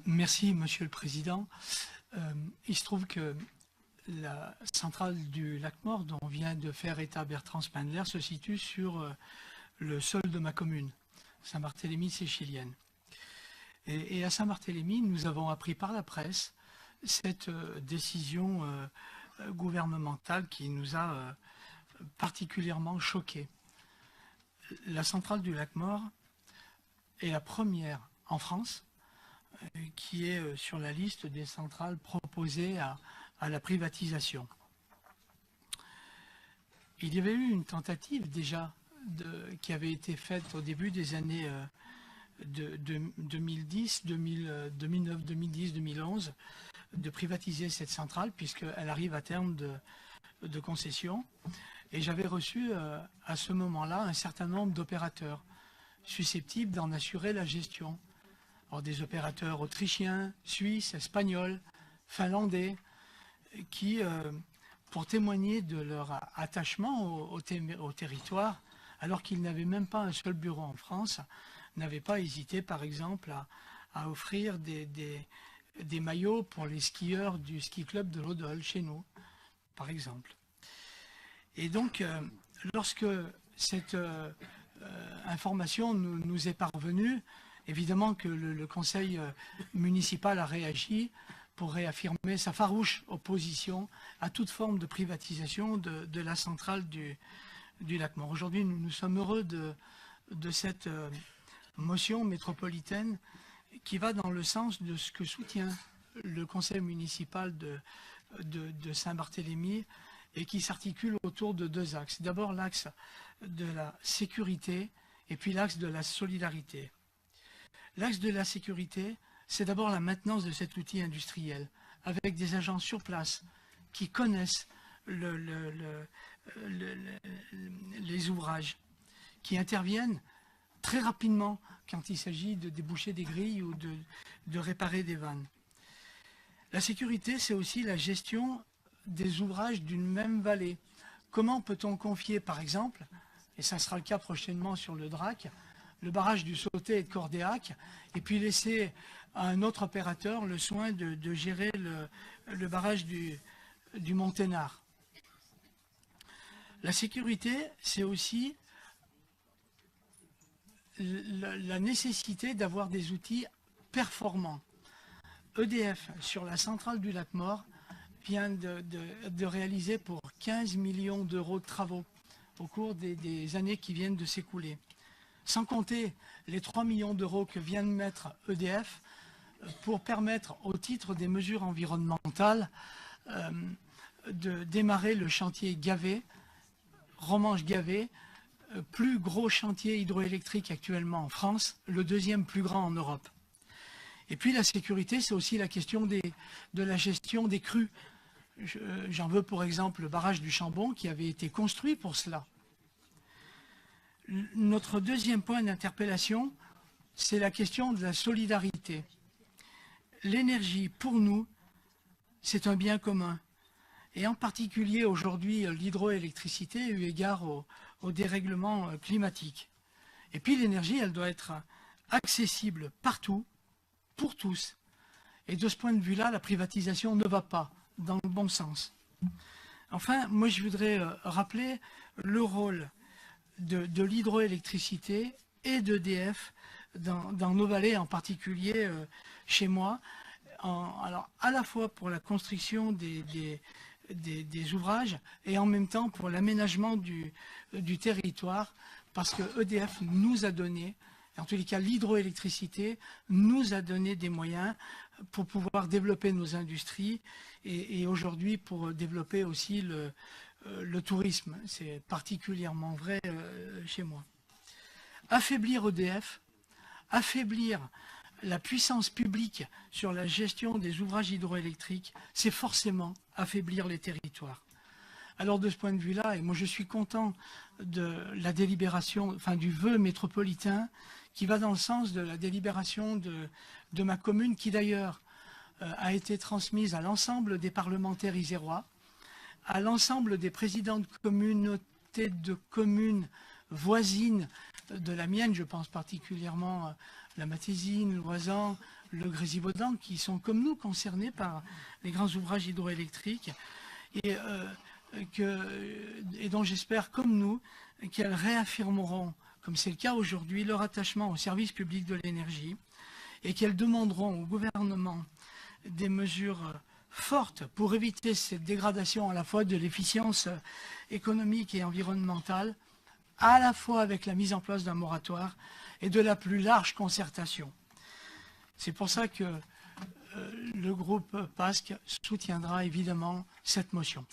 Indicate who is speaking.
Speaker 1: Merci, Monsieur le Président. Il se trouve que la centrale du Lac-Mort, dont vient de faire état Bertrand Spindler, se situe sur le sol de ma commune, Saint-Barthélemy-Séchilienne. Et à Saint-Barthélemy, nous avons appris par la presse cette décision gouvernementale qui nous a particulièrement choqués. La centrale du Lac-Mort est la première en France qui est sur la liste des centrales proposées à la privatisation. Il y avait eu une tentative déjà qui avait été faite au début des années 2010, 2009, 2010, 2011 de privatiser cette centrale puisqu'elle arrive à terme de concession. Et j'avais reçu à ce moment-là un certain nombre d'opérateurs susceptibles d'en assurer la gestion. Alors, des opérateurs autrichiens, suisses, espagnols, finlandais, qui, pour témoigner de leur attachement au territoire, alors qu'ils n'avaient même pas un seul bureau en France, n'avaient pas hésité, par exemple, à offrir des maillots pour les skieurs du ski club de l'Odol, chez nous, par exemple. Et donc, lorsque cette information nous est parvenue, évidemment que le conseil municipal a réagi pour réaffirmer sa farouche opposition à toute forme de privatisation de la centrale du Lac-Mort. Aujourd'hui, nous sommes heureux de cette motion métropolitaine qui va dans le sens de ce que soutient le conseil municipal de Saint-Barthélemy et qui s'articule autour de deux axes. D'abord l'axe de la sécurité et puis l'axe de la solidarité. L'axe de la sécurité, c'est d'abord la maintenance de cet outil industriel, avec des agents sur place qui connaissent les ouvrages, qui interviennent très rapidement quand il s'agit de déboucher des grilles ou de réparer des vannes. La sécurité, c'est aussi la gestion des ouvrages d'une même vallée. Comment peut-on confier, par exemple, et ça sera le cas prochainement sur le Drac, le barrage du Sautet et de Cordéac, et puis laisser à un autre opérateur le soin de gérer le barrage du Monténard. La sécurité, c'est aussi la nécessité d'avoir des outils performants. EDF, sur la centrale du Lac-Mort, vient de réaliser pour 15 millions d'euros de travaux au cours des années qui viennent de s'écouler. Sans compter les 3 millions d'euros que vient de mettre EDF pour permettre, au titre des mesures environnementales, de démarrer le chantier Gavet, Romanche-Gavet, plus gros chantier hydroélectrique actuellement en France, le deuxième plus grand en Europe. Et puis la sécurité, c'est aussi la question de la gestion des crues. J'en veux pour exemple le barrage du Chambon qui avait été construit pour cela. Notre deuxième point d'interpellation, c'est la question de la solidarité. L'énergie, pour nous, c'est un bien commun. Et en particulier aujourd'hui, l'hydroélectricité, eu égard au dérèglement climatique. Et puis l'énergie, elle doit être accessible partout, pour tous. Et de ce point de vue-là, la privatisation ne va pas dans le bon sens. Enfin, moi je voudrais rappeler le rôle de l'hydroélectricité et d'EDF dans nos vallées, en particulier chez moi, alors à la fois pour la construction des ouvrages et en même temps pour l'aménagement du territoire, parce que EDF nous a donné, en tous les cas l'hydroélectricité nous a donné des moyens pour pouvoir développer nos industries et aujourd'hui pour développer aussi le tourisme. C'est particulièrement vrai chez moi. Affaiblir EDF, affaiblir la puissance publique sur la gestion des ouvrages hydroélectriques, c'est forcément affaiblir les territoires. Alors de ce point de vue-là, et moi je suis content de la délibération, enfin du vœu métropolitain qui va dans le sens de la délibération de ma commune, qui d'ailleurs a été transmise à l'ensemble des parlementaires isérois, à l'ensemble des présidents de communautés de communes voisines de la mienne, je pense particulièrement la Matésine, l'Oisan, le Grésivaudan, qui sont comme nous concernés par les grands ouvrages hydroélectriques et dont j'espère, comme nous, qu'elles réaffirmeront, comme c'est le cas aujourd'hui, leur attachement au service public de l'énergie et qu'elles demanderont au gouvernement des mesures fortes pour éviter cette dégradation à la fois de l'efficience économique et environnementale, à la fois avec la mise en place d'un moratoire et de la plus large concertation. C'est pour ça que le groupe PASC soutiendra évidemment cette motion.